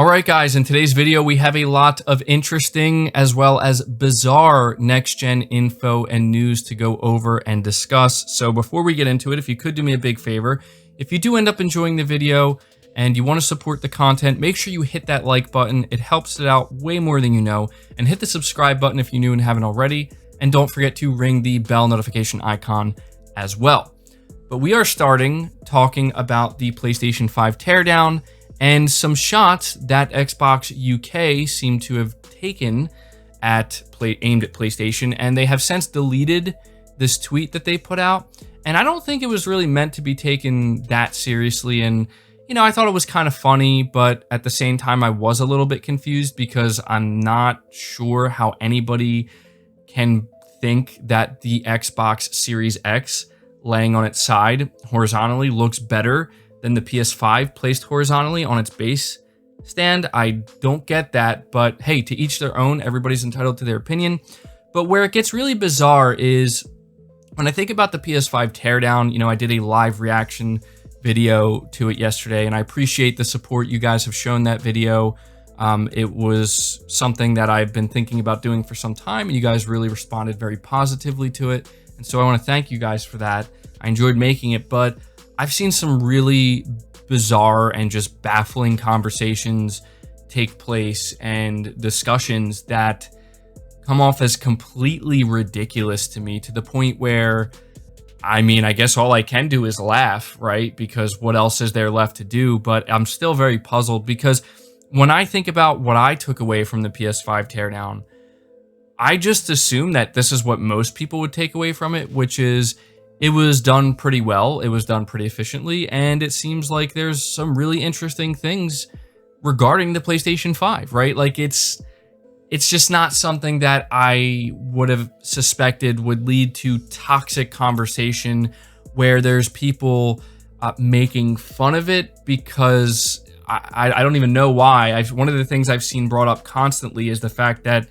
Alright guys, in today's video we have a lot of interesting as well as bizarre next-gen info and news to go over and discuss. So before we get into it, if you could do me a big favor, if you do end up enjoying the video and you want to support the content, make sure you hit that like button. It helps it out way more than you know. And hit the subscribe button if you're new and haven't already. And don't forget to ring the bell notification icon as well. But we are starting talking about the PlayStation 5 Teardown and some shots that Xbox UK seem to have taken aimed at PlayStation, and they have since deleted this tweet that they put out. And I don't think it was really meant to be taken that seriously. And, you know, I thought it was kind of funny, but at the same time, I was a little bit confused because I'm not sure how anybody can think that the Xbox Series X laying on its side horizontally looks better than the PS5 placed horizontally on its base stand. I don't get that, but hey, to each their own. Everybody's entitled to their opinion. But where it gets really bizarre is when I think about the PS5 Teardown. You know, I did a live reaction video to it yesterday, and I appreciate the support you guys have shown that video. It was something that I've been thinking about doing for some time, and you guys really responded very positively to it. And so I want to thank you guys for that. I enjoyed making it, but I've seen some really bizarre and just baffling conversations take place and discussions that come off as completely ridiculous to me, to the point where, I mean, I guess all I can do is laugh, right? Because what else is there left to do? But I'm still very puzzled because when I think about what I took away from the PS5 Teardown, I just assume that this is what most people would take away from it, which is it was done pretty well, it was done pretty efficiently, and it seems like there's some really interesting things regarding the PlayStation 5, right? Like it's just not something that I would have suspected would lead to toxic conversation where there's people making fun of it, because I don't even know why. One of the things I've seen brought up constantly is the fact that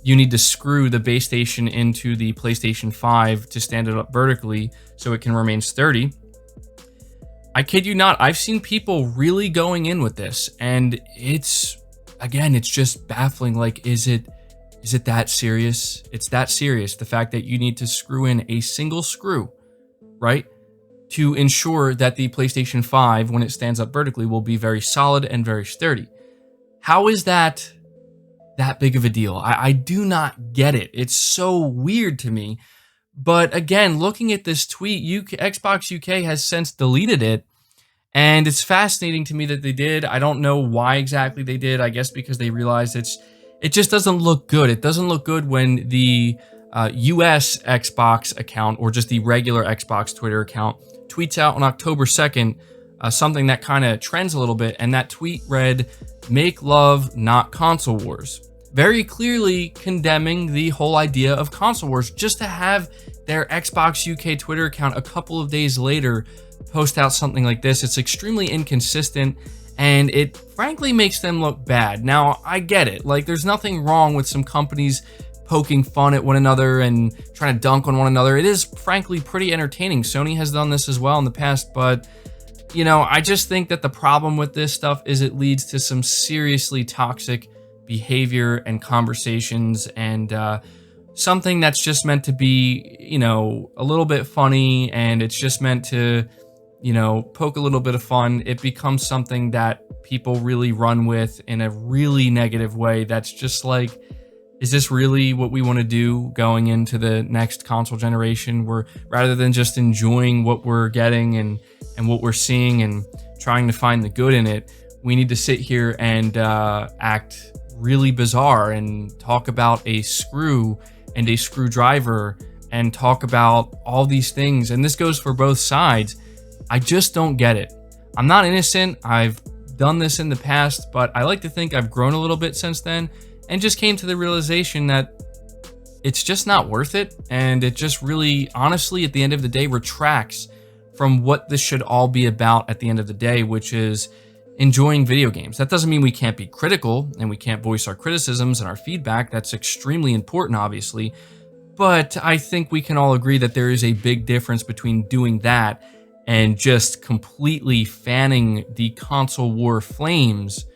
you need to screw the base station into the PlayStation 5 to stand it up vertically so it can remain sturdy. I kid you not, I've seen people really going in with this, and it's just baffling. Like, is it that serious? It's that serious. The fact that you need to screw in a single screw, right, to ensure that the PlayStation 5, when it stands up vertically, will be very solid and very sturdy. How is that big of a deal? I do not get it. It's so weird to me. But again, looking at this tweet, Xbox UK has since deleted it, and it's fascinating to me that they did. I don't know why exactly they did. I guess because they realized it just doesn't look good. It doesn't look good when the US Xbox account, or just the regular Xbox Twitter account, tweets out on October 2nd something that kind of trends a little bit, and that tweet read, "Make love, not console wars." Very clearly condemning the whole idea of console wars. Just to have their Xbox UK Twitter account a couple of days later post out something like this, it's extremely inconsistent, and it frankly makes them look bad. Now, I get it. Like, there's nothing wrong with some companies poking fun at one another and trying to dunk on one another. It is frankly pretty entertaining. Sony has done this as well in the past, but you know, I just think that the problem with this stuff is it leads to some seriously toxic behavior and conversations, and something that's just meant to be, you know, a little bit funny, and it's just meant to, you know, poke a little bit of fun. It becomes something that people really run with in a really negative way. That's just like, is this really what we want to do going into the next console generation? Where rather than just enjoying what we're getting and what we're seeing and trying to find the good in it, we need to sit here and act really bizarre and talk about a screw and a screwdriver and talk about all these things. And this goes for both sides. I just don't get it. I'm not innocent. I've done this in the past, but I like to think I've grown a little bit since then, and just came to the realization that it's just not worth it. And it just really, honestly, at the end of the day, retracts from what this should all be about at the end of the day, which is enjoying video games. That doesn't mean we can't be critical and we can't voice our criticisms and our feedback. That's extremely important, obviously. But I think we can all agree that there is a big difference between doing that and just completely fanning the console war flames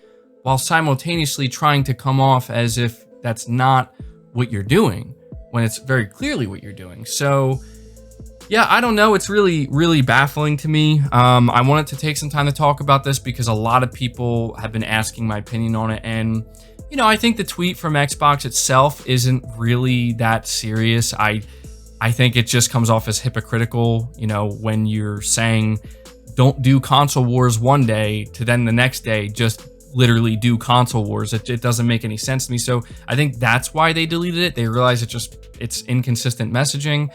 while simultaneously trying to come off as if that's not what you're doing, when it's very clearly what you're doing. So yeah, I don't know. It's really, really baffling to me. I wanted to take some time to talk about this because a lot of people have been asking my opinion on it. And, you know, I think the tweet from Xbox itself isn't really that serious. I think it just comes off as hypocritical, you know, when you're saying don't do console wars one day to then the next day just literally do console wars. It doesn't make any sense to me. So I think that's why they deleted it. They realized it's inconsistent messaging.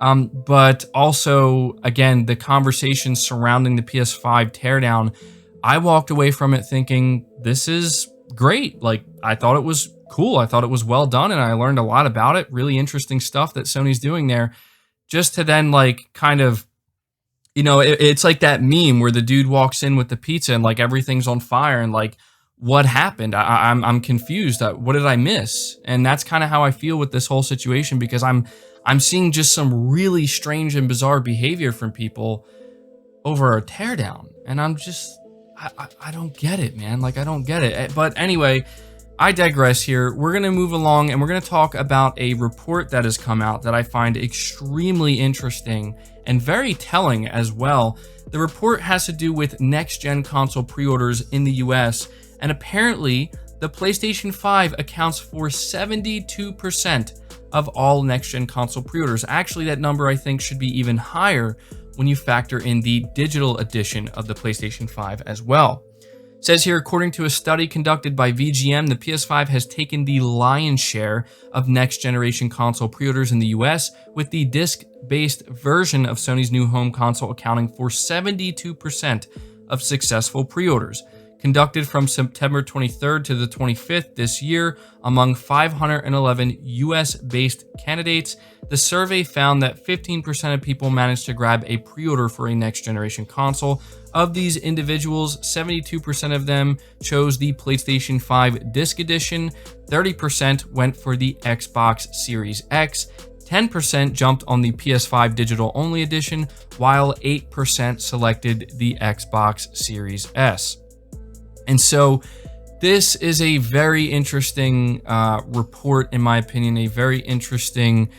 But also, again, the conversation surrounding the PS5 Teardown, I walked away from it thinking, this is great. Like, I thought it was cool. I thought it was well done, and I learned a lot about it. Really interesting stuff that Sony's doing there. Just to then, like, kind of, you know, it's like that meme where the dude walks in with the pizza and, like, everything's on fire and, like, what happened? I'm confused. What did I miss? And that's kind of how I feel with this whole situation, because I'm seeing just some really strange and bizarre behavior from people over a teardown. And I'm just, I don't get it, man. Like, I don't get it. But anyway, I digress here. We're going to move along and we're going to talk about a report that has come out that I find extremely interesting and very telling as well. The report has to do with next-gen console pre-orders in the US, and apparently the PlayStation 5 accounts for 72% of all next-gen console pre-orders. Actually, that number I think should be even higher when you factor in the digital edition of the PlayStation 5 as well. It says here, according to a study conducted by VGM, the PS5 has taken the lion's share of next-generation console pre-orders in the US, with the disc-based version of Sony's new home console accounting for 72% of successful pre-orders. Conducted from September 23rd to the 25th this year among 511 US-based candidates, the survey found that 15% of people managed to grab a pre-order for a next-generation console. Of these individuals, 72% of them chose the PlayStation 5 Disc Edition, 30% went for the Xbox Series X, 10% jumped on the PS5 Digital Only Edition, while 8% selected the Xbox Series S. And so this is a very interesting report, in my opinion, a very interesting,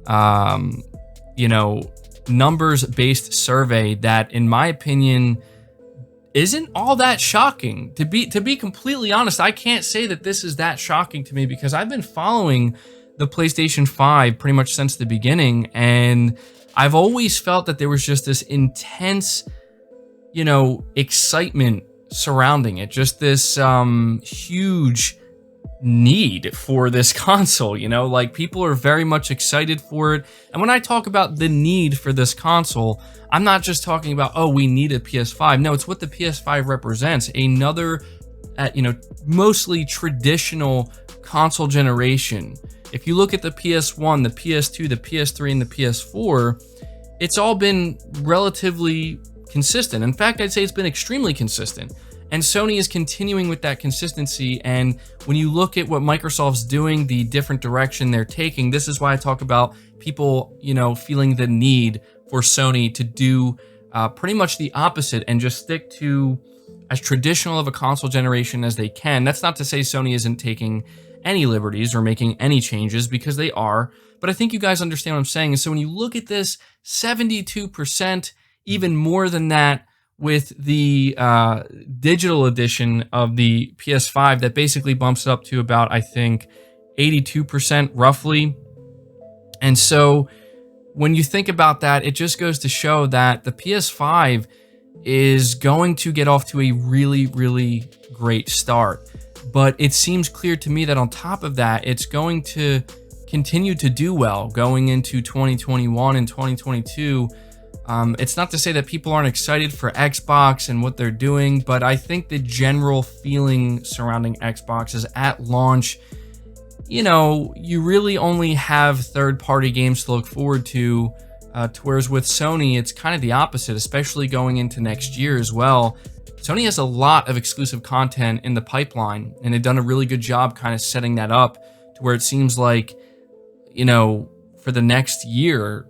you know, numbers-based survey that, in my opinion, isn't all that shocking. To be completely honest, I can't say that this is that shocking to me, because I've been following the PlayStation 5 pretty much since the beginning, and I've always felt that there was just this intense, you know, excitement surrounding it, just this huge need for this console, you know, like people are very much excited for it. And when I talk about the need for this console, I'm not just talking about, oh, we need a PS5. No, it's what the PS5 represents, another, you know, mostly traditional console generation. If you look at the PS1, the PS2, the PS3, and the PS4, it's all been relatively consistent. In fact, I'd say it's been extremely consistent. And Sony is continuing with that consistency. And when you look at what Microsoft's doing, the different direction they're taking, this is why I talk about people, you know, feeling the need for Sony to do pretty much the opposite and just stick to as traditional of a console generation as they can. That's not to say Sony isn't taking any liberties or making any changes, because they are. But I think you guys understand what I'm saying. And so when you look at this, 72%, even more than that with the digital edition of the PS5, that basically bumps it up to about, I think, 82% roughly. And so when you think about that, it just goes to show that the PS5 is going to get off to a really, really great start. But it seems clear to me that on top of that, it's going to continue to do well going into 2021 and 2022. It's not to say that people aren't excited for Xbox and what they're doing, but I think the general feeling surrounding Xbox is at launch, you know, you really only have third-party games to look forward to, whereas with Sony, it's kind of the opposite, especially going into next year as well. Sony has a lot of exclusive content in the pipeline, and they've done a really good job kind of setting that up to where it seems like, you know, for the next year,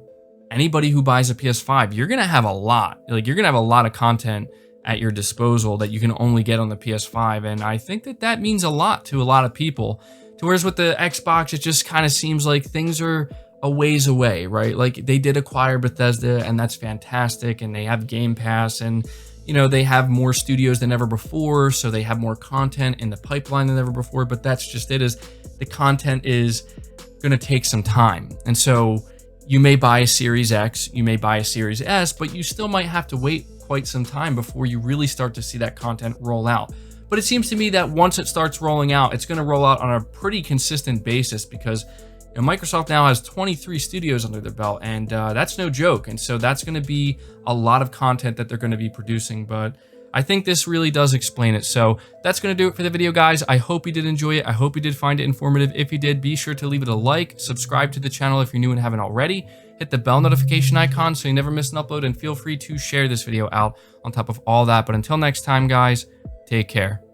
anybody who buys a PS5, you're going to have a lot. Like, you're going to have a lot of content at your disposal that you can only get on the PS5. And I think that that means a lot to a lot of people. To whereas with the Xbox, it just kind of seems like things are a ways away, right? Like they did acquire Bethesda, and that's fantastic. And they have Game Pass, and you know, they have more studios than ever before, so they have more content in the pipeline than ever before. But that's just it, is the content is going to take some time. And so you may buy a Series X, you may buy a Series S, but you still might have to wait quite some time before you really start to see that content roll out. But it seems to me that once it starts rolling out, it's going to roll out on a pretty consistent basis, because you know, Microsoft now has 23 studios under their belt, and that's no joke. And so that's going to be a lot of content that they're going to be producing. But I think this really does explain it. So that's going to do it for the video, guys. I hope you did enjoy it. I hope you did find it informative. If you did, be sure to leave it a like, subscribe to the channel if you're new and haven't already, hit the bell notification icon so you never miss an upload, and feel free to share this video out on top of all that. But until next time, guys, take care.